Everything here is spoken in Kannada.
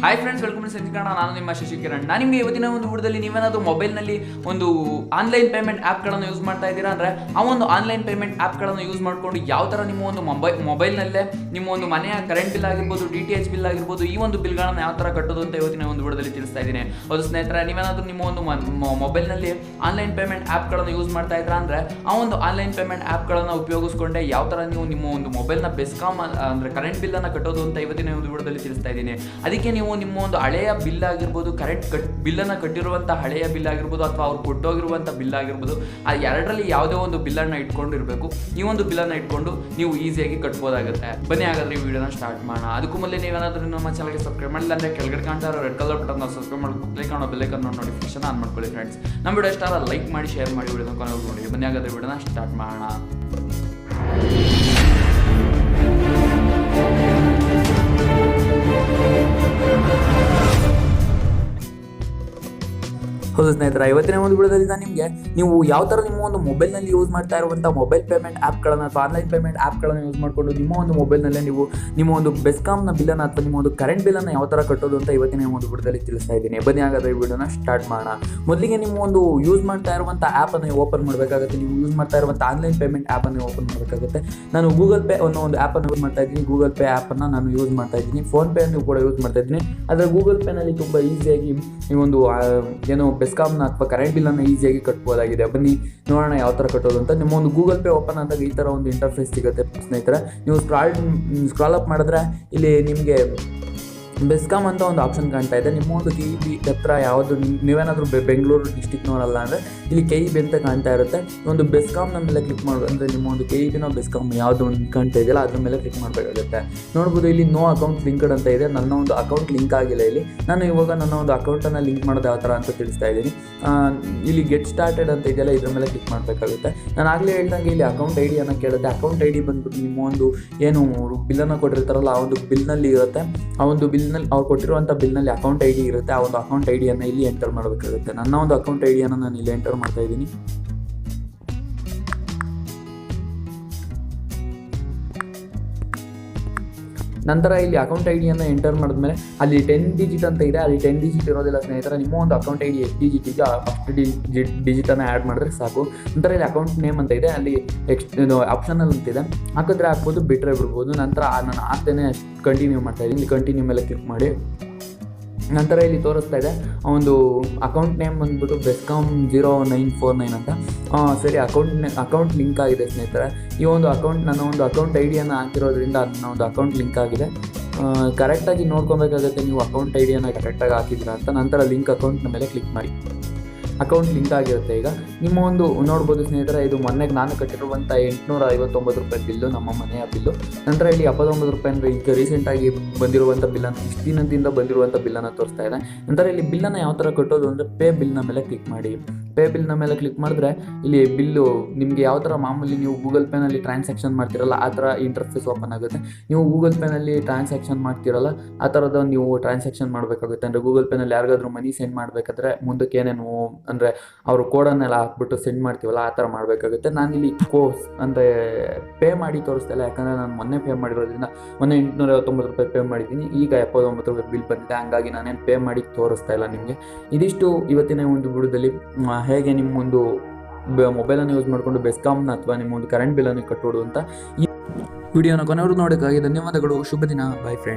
ಹಾಯ್ ಫ್ರೆಂಡ್ಸ್, ವೆಲ್ಕಮ್ ಟು ಸಂಚಿಕರಣ. ನಾನು ನಿಮ್ಮ ಶಶಿಕಿರಣ್. ನಾನು ನಿಮಗೆ ಇವತ್ತಿನ ಒಂದು ವಿಡಿಯೋದಲ್ಲಿ ನೀವೇನಾದರೂ ಮೊಬೈಲ್ನಲ್ಲಿ ಒಂದು ಆನ್ಲೈನ್ ಪೇಮೆಂಟ್ ಆ್ಯಪ್ಗಳನ್ನು ಯೂಸ್ ಮಾಡ್ತಾ ಇದ್ದೀರಾ ಅಂದರೆ ಆ ಒಂದು ಆನ್ಲೈನ್ ಪೇಮೆಂಟ್ ಆ್ಯಪ್ಗಳನ್ನು ಯೂಸ್ ಮಾಡಿಕೊಂಡು ಯಾವ ಥರ ನಿಮ್ಮ ಒಂದು ಮೊಬೈಲ್ನಲ್ಲೇ ನಿಮ್ಮ ಒಂದು ಮನೆಯ ಕರೆಂಟ್ ಬಿಲ್ ಆಗಿರ್ಬೋದು, DTH ಬಿಲ್ ಆಗಿರ್ಬೋದು, ಈ ಒಂದು ಬಿಲ್ಗಳನ್ನು ಯಾವ ಥರ ಕಟ್ಟೋದು ಅಂತ ಇವತ್ತಿನ ಒಂದು ವಿಡಿಯೋದಲ್ಲಿ ತಿಳಿಸ್ತಾ ಇದ್ದೀನಿ. ಹೌದು ಸ್ನೇಹಿತರೆ, ನೀವೇನಾದರೂ ನಿಮ್ಮ ಒಂದು ಮೊಬೈಲ್ನಲ್ಲಿ ಆನ್ಲೈನ್ ಪೇಮೆಂಟ್ ಆ್ಯಪ್ಗಳನ್ನು ಯೂಸ್ ಮಾಡ್ತಾ ಇದ್ದೀರಾ ಅಂದರೆ ಆ ಒಂದು ಆನ್ಲೈನ್ ಪೇಮೆಂಟ್ ಆ್ಯಪ್ಗಳನ್ನು ಉಪಯೋಗಿಸ್ಕೊಂಡೆ ಯಾವ ಥರ ನೀವು ನಿಮ್ಮ ಒಂದು ಮೊಬೈಲ್ನ ಬೆಸ್ಕಾಮ್ ಅಂದರೆ ಕರೆಂಟ್ ಬಿಲ್ಲನ್ನು ಕಟ್ಟೋದು ಅಂತ ಇವತ್ತಿನ ಒಂದು ವಿಡಿಯೋದಲ್ಲಿ ತಿಳಿಸ್ತಾ ಇದ್ದೀನಿ. ಅದಕ್ಕೆ ನೀವು ನಿಮ್ಮ ಒಂದು ಹಳೆಯ ಬಿಲ್ ಆಗಿರ್ಬೋದು, ಬಿಲ್ಲನ್ನು ಕಟ್ಟಿರುವಂಥ ಹಳೆಯ ಬಿಲ್ ಆಗಿರ್ಬೋದು, ಅಥವಾ ಅವ್ರು ಕೊಟ್ಟೋಗಿರುವಂಥ ಬಿಲ್ ಆಗಿರ್ಬೋದು, ಆ ಎರಡರಲ್ಲಿ ಯಾವುದೇ ಒಂದು ಬಿಲ್ಲನ್ನು ಇಟ್ಕೊಂಡಿರಬೇಕು. ಈ ಒಂದು ಬಿಲ್ಲನ್ನು ಇಟ್ಕೊಂಡು ನೀವು ಈಸಿಯಾಗಿ ಕಟ್ಬೋದಾಗುತ್ತೆ. ಬನ್ನಿ ಹಾಗಾದರೆ ಈ ವಿಡಿಯೋನ ಸ್ಟಾರ್ಟ್ ಮಾಡೋಣ. ಅದಕ್ಕೂ ಮೊದಲೇ ನೀವೇನಾದರೂ ನಮ್ಮ ಚಾನಲ್ಗೆ ಸಬ್ಸ್ಕ್ರೈಬ್ ಮಾಡಿಲ್ಲ ಅಂದರೆ ಕೆಳಗಡೆ ಕಾಣ್ತಾ ಇರೋ ರೆಡ್ ಕಲರ್ ಬಟನ್ ಸಬ್ಸ್ಕ್ರೈಬ್ ಮಾಡ್ಕೊಂಡು ಕ್ಲಿಕ್ ಮಾಡೋ ಬೆಲ್ಲೈಕನ್ ನೋಟಿಫಿಕೇಶನ್ ಆನ್ ಮಾಡ್ಕೊಳ್ಳಿ ಫ್ರೆಂಡ್ಸ್. ನಮ್ಮ ವಿಡಿಯೋ ಇಷ್ಟ ಲೈಕ್ ಮಾಡಿ, ಶೇರ್ ಮಾಡಿ, ವಿಡಿಯೋನ ಕೊನೆವರೆಗೂ ನೋಡಿ. ಬನ್ನಿ ಹಾಗಾದರೆ ವಿಡಿಯೋನ ಸ್ಟಾರ್ಟ್ ಮಾಡೋಣ. ಹೌದು ಸ್ನೇಹಿತರೆ, ಇವತ್ತಿನ ಒಂದು ವಿಡಿಯೋದಲ್ಲಿ ನಾನು ನಿಮಗೆ ನೀವು ಯಾವ ಥರ ನಿಮ್ಮ ಒಂದು ಮೊಬೈಲ್ನಲ್ಲಿ ಯೂಸ್ ಮಾಡ್ತಾ ಇರುವಂಥ ಮೊಬೈಲ್ ಪೇಮೆಂಟ್ ಆ್ಯಪ್ಗಳನ್ನು ಅಥವಾ ಆನ್ಲೈನ್ ಪೇಮೆಂಟ್ ಆ್ಯಪ್ಗಳನ್ನು ಯೂಸ್ ಮಾಡಿಕೊಂಡು ನಿಮ್ಮ ಒಂದು ಮೊಬೈಲ್ನಲ್ಲೇ ನೀವು ನಿಮ್ಮ ಒಂದು ಬೆಸ್ಕಾಮ್ನ ಬಿಲ್ಲನ್ನು ಅಥವಾ ನಿಮ್ಮ ಒಂದು ಕರೆಂಟ್ ಬಿಲ್ಲನ್ನು ಯಾವ ಥರ ಕಟ್ಟೋದು ಅಂತ ಇವತ್ತಿನ ಒಂದು ವಿಡಿಯೋದಲ್ಲಿ ತಿಳಿಸ್ತಾ ಇದ್ದೀನಿ. ಬನ್ನಿ ಹಾಗಾದರೆ ಈ ವಿಡಿಯೋನ ಸ್ಟಾರ್ಟ್ ಮಾಡೋಣ. ಮೊದಲಿಗೆ ನಿಮ್ಮ ಒಂದು ಯೂಸ್ ಮಾಡ್ತಾ ಇರುವಂಥ ಆ್ಯಪನ್ನು ಓಪನ್ ಮಾಡಬೇಕಾಗುತ್ತೆ. ನೀವು ಯೂಸ್ ಮಾಡ್ತಾ ಇರುವಂಥ ಆನ್ಲೈನ್ ಪೇಮೆಂಟ್ ಆ್ಯಪನ್ನು ಓಪನ್ ಮಾಡಬೇಕಾಗುತ್ತೆ. ನಾನು ಗೂಗಲ್ ಪೇ ಅನ್ನೋ ಒಂದು ಆ್ಯಪನ್ನು ಯೂಸ್ ಮಾಡ್ತಾ ಇದ್ದೀನಿ. ಗೂಗಲ್ ಪೇ ಆ್ಯಪನ್ನು ನಾನು ಯೂಸ್ ಮಾಡ್ತಾ ಇದ್ದೀನಿ. ಫೋನ್ಪೇಯನ್ನು ಕೂಡ ಯೂಸ್ ಮಾಡ್ತಾ ಇದ್ದೀನಿ. ಆದರೆ ಗೂಗಲ್ ಪೇನಲ್ಲಿ ತುಂಬ ಈಸಿಯಾಗಿ ಈ ಒಂದು ಏನು ಬೆಸ್ಕಾಮ್ನ ಅಥವಾ ಕರೆಂಟ್ ಬಿಲ್ಲನ್ನು ಈಸಿಯಾಗಿ ಕಟ್ಬೋದಾಗಿದೆ. ಬನ್ನಿ ನೋಡೋಣ ಯಾವ ಥರ ಕಟ್ಟೋದು ಅಂತ. ನಿಮ್ಮ ಒಂದು ಗೂಗಲ್ ಪೇ ಓಪನ್ ಆದಾಗ ಈ ಥರ ಒಂದು ಇಂಟರ್ಫೇಸ್ ಸಿಗುತ್ತೆ ಸ್ನೇಹಿತರೆ. ನೀವು ಸ್ಕ್ರಾಲ್ ಅಪ್ ಮಾಡಿದ್ರೆ ಇಲ್ಲಿ ನಿಮಗೆ ಬೆಸ್ಕಾಮ್ ಅಂತ ಒಂದು ಆಪ್ಷನ್ ಕಾಣ್ತಾ ಇದೆ. ನಿಮ್ಮ ಒಂದು KEB ಹತ್ರ ಯಾವುದು ನೀವೇನಾದರೂ ಬೆಂಗಳೂರು ಡಿಸ್ಟಿಕ್ನವರಲ್ಲ ಅಂದರೆ ಇಲ್ಲಿ KEB ಅಂತ ಕಾಣ್ತಾ ಇರುತ್ತೆ. ಒಂದು ಬೆಸ್ಕಾಮ್ನ ಮೇಲೆ ಕ್ಲಿಕ್ ಮಾಡೋದು ಅಂದರೆ ನಿಮ್ಮ ಒಂದು KEBನ ಬೆಸ್ಕಾಮ್ ಯಾವುದು ಒಂದು ಕಾಣ್ತಾ ಇದೆಯಲ್ಲ ಅದ್ರ ಮೇಲೆ ಕ್ಲಿಕ್ ಮಾಡಬೇಕಾಗುತ್ತೆ. ನೋಡ್ಬೋದು ಇಲ್ಲಿ ನೋ ಅಕೌಂಟ್ ಲಿಂಕ್ಡ್ ಅಂತ ಇದೆ. ನನ್ನ ಒಂದು ಅಕೌಂಟ್ ಲಿಂಕ್ ಆಗಿಲ್ಲ ಇಲ್ಲಿ. ನಾನು ಇವಾಗ ನನ್ನ ಒಂದು ಅಕೌಂಟನ್ನು ಲಿಂಕ್ ಮಾಡೋದು ಯಾವ ಥರ ಅಂತ ತಿಳಿಸ್ತಾ ಇದ್ದೀನಿ. ಇಲ್ಲಿ ಗೆಟ್ ಸ್ಟಾರ್ಟೆಡ್ ಅಂತ ಇದೆಯಲ್ಲ ಇದ್ರ ಮೇಲೆ ಕ್ಲಿಕ್ ಮಾಡಬೇಕಾಗುತ್ತೆ. ನಾನು ಆಗಲೇ ಹೇಳ್ದಂಗೆ ಇಲ್ಲಿ ಅಕೌಂಟ್ ID ಅನ್ನು ಕೇಳುತ್ತೆ. ಅಕೌಂಟ್ ID ಬಂದ್ಬಿಟ್ಟು ನಿಮ್ಮ ಒಂದು ಏನು ಬಿಲ್ಲನ್ನು ಕೊಟ್ಟಿರ್ತಾರಲ್ಲ ಆ ಒಂದು ಬಿಲ್ನಲ್ಲಿ ಇರುತ್ತೆ. ಆ ಒಂದು ಬಿಲ್ನಲ್ಲಿ ಅವ್ರು ಕೊಟ್ಟಿರುವಂಥ ಬಿಲ್ನಲ್ಲಿ ಅಕೌಂಟ್ ID ಇರುತ್ತೆ. ಆ ಒಂದು ಅಕೌಂಟ್ IDಯನ್ನು ಇಲ್ಲಿ ಎಂಟರ್ ಮಾಡಬೇಕಾಗುತ್ತೆ. ನನ್ನ ಒಂದು ಅಕೌಂಟ್ IDಯನ್ನು ನಾನು ಇಲ್ಲಿ ಎಂಟರ್ ಮಾಡ್ತಾ ಇದ್ದೀನಿ. ನಂತರ ಇಲ್ಲಿ ಅಕೌಂಟ್ IDಯನ್ನು ಎಂಟರ್ ಮಾಡಿದ್ಮೇಲೆ ಅಲ್ಲಿ 10 ಡಿಜಿಟ್ ಅಂತ ಇದೆ. ಅಲ್ಲಿ 10 ಡಿಜಿಟ್ ಇರೋದಿಲ್ಲ ಸ್ನೇಹಿತರೆ. ನಿಮ್ಮ ಒಂದು ಅಕೌಂಟ್ ID ಎಷ್ಟು ಡಿಜಿಟ್ ಇದೆ ಆ ಫಸ್ಟ್ ಡಿಜಿಟನ್ನು ಆ್ಯಡ್ ಮಾಡಿದ್ರೆ ಸಾಕು. ನಂತರ ಇಲ್ಲಿ ಅಕೌಂಟ್ ನೇಮ್ ಅಂತ ಇದೆ. ಅಲ್ಲಿ ಆಪ್ಷನಲ್ ಅಂತಿದೆ. ಹಾಕಿದ್ರೆ ಹಾಕ್ಬೋದು, ಬಿಟ್ಟರೆ ಬಿಡ್ಬೋದು. ನಂತರ ನಾನು ಹಾಕ್ತೇನೆ ಕಂಟಿನ್ಯೂ ಮಾಡ್ತಾ ಇದ್ದೀನಿ. ಇಲ್ಲಿ ಕಂಟಿನ್ಯೂ ಮೇಲೆ ಕ್ಲಿಕ್ ಮಾಡಿ ನಂತರ ಇಲ್ಲಿ ತೋರಿಸ್ತಾ ಇದೆ ಒಂದು ಅಕೌಂಟ್ ನೇಮ್ ಬಂದ್ಬಿಟ್ಟು ಬೆಸ್ಕಾಮ್ 0949 ಅಂತ. ಸರಿ, ಅಕೌಂಟ್ ಲಿಂಕ್ ಆಗಿದೆ ಸ್ನೇಹಿತರೆ. ಈ ಒಂದು ಅಕೌಂಟ್ ನನ್ನ ಒಂದು ಅಕೌಂಟ್ IDಯನ್ನು ಹಾಕಿರೋದ್ರಿಂದ ನನ್ನ ಒಂದು ಅಕೌಂಟ್ ಲಿಂಕ್ ಆಗಿದೆ. ಕರೆಕ್ಟಾಗಿ ನೋಡ್ಕೊಬೇಕಾಗುತ್ತೆ ನೀವು ಅಕೌಂಟ್ IDಯನ್ನು ಕರೆಕ್ಟಾಗಿ ಹಾಕಿದ್ದೀರಾ ಅಂತ. ನಂತರ ಲಿಂಕ್ ಅಕೌಂಟ್ನ ಮೇಲೆ ಕ್ಲಿಕ್ ಮಾಡಿ. ಅಕೌಂಟ್ ಲಿಂಕ್ ಆಗಿರುತ್ತೆ. ಈಗ ನಿಮ್ಮ ಒಂದು ನೋಡ್ಬೋದು ಸ್ನೇಹಿತರೆ, ಇದು ಮೊನ್ನೆಗೆ ನಾನು ಕಟ್ಟಿರುವಂಥ 859 ರೂಪಾಯಿ ಬಿಲ್ಲು, ನಮ್ಮ ಮನೆಯ ಬಿಲ್ಲು. ನಂತರ ಇಲ್ಲಿ 79 ರೂಪಾಯಿ ಅಂದರೆ ಈಗ ರೀಸೆಂಟಾಗಿ ಬಂದಿರುವಂಥ ಬಿಲ್ಲನ್ನು, ಇಷ್ಟು ದಿನದಿಂದ ಬಂದಿರುವಂಥ ಬಿಲ್ಲನ್ನು ತೋರಿಸ್ತಾ ಇದೆ. ನಂತರ ಇಲ್ಲಿ ಬಿಲ್ಲನ್ನು ಯಾವ ಥರ ಕಟ್ಟೋದು ಅಂದರೆ ಪೇ ಬಿಲ್ನ ಮೇಲೆ ಕ್ಲಿಕ್ ಮಾಡಿ. ಪೇ ಬಿಲ್ನ ಮೇಲೆ ಕ್ಲಿಕ್ ಮಾಡಿದ್ರೆ ಇಲ್ಲಿ ಬಿಲ್ಲು ನಿಮಗೆ ಯಾವ ಥರ ಮಾಮೂಲಿ ನೀವು ಗೂಗಲ್ ಪೇನಲ್ಲಿ ಟ್ರಾನ್ಸಾಕ್ಷನ್ ಮಾಡ್ತಿರಲ್ಲ ಆ ಥರ ಇಂಟರ್ಫೇಸ್ ಓಪನ್ ಆಗುತ್ತೆ. ನೀವು ಗೂಗಲ್ ಪೇನಲ್ಲಿ ಟ್ರಾನ್ಸಾಕ್ಷನ್ ಮಾಡ್ತಿರಲ್ಲ ಆ ಥರದ ನೀವು ಟ್ರಾನ್ಸಾಕ್ಷನ್ ಮಾಡಬೇಕಾಗುತ್ತೆ. ಅಂದರೆ ಗೂಗಲ್ ಪೇನಲ್ಲಿ ಯಾರಿಗಾದ್ರೂ ಮನಿ ಸೆಂಡ್ ಮಾಡಬೇಕಾದ್ರೆ ಮುಂದಕ್ಕೆ ಏನೇನು ಅಂದರೆ ಅವರು ಕೋಡನ್ನೆಲ್ಲ ಹಾಕ್ಬಿಟ್ಟು ಸೆಂಡ್ ಮಾಡ್ತೀವಲ್ಲ ಆ ಥರ ಮಾಡಬೇಕಾಗುತ್ತೆ. ನಾನಿಲ್ಲಿ ಅಂದರೆ ಪೇ ಮಾಡಿ ತೋರಿಸ್ತಾ ಇಲ್ಲ, ಯಾಕಂದರೆ ನಾನು ಮೊನ್ನೆ ಪೇ ಮಾಡಿರೋದ್ರಿಂದ ಮೊನ್ನೆ 859 ರೂಪಾಯಿ ಪೇ ಮಾಡಿದ್ದೀನಿ. ಈಗ 79 ರೂಪಾಯಿ ಬಿಲ್ ಬಂದಿದೆ, ಹಂಗಾಗಿ ನಾನೇನು ಪೇ ಮಾಡಿ ತೋರಿಸ್ತಾ ಇಲ್ಲ ನಿಮಗೆ. ಇದಿಷ್ಟು ಇವತ್ತಿನ ಒಂದು ವಿಡಿಯೋದಲ್ಲಿ ಹೇಗೆ ನಿಮ್ಮ ಒಂದು ಮೊಬೈಲನ್ನು ಯೂಸ್ ಮಾಡಿಕೊಂಡು ಬೆಸ್ಕಾಮ್ನ ಅಥವಾ ನಿಮ್ಮ ಒಂದು ಕರೆಂಟ್ ಬಿಲ್ಲನ್ನು ಕಟ್ಟೋದು ಅಂತ. ಈ ವಿಡಿಯೋನ ಕೊನೆವರೆಗೂ ನೋಡೋಕ್ಕಾಗಿ ಧನ್ಯವಾದಗಳು. ಶುಭ ದಿನ. By friend.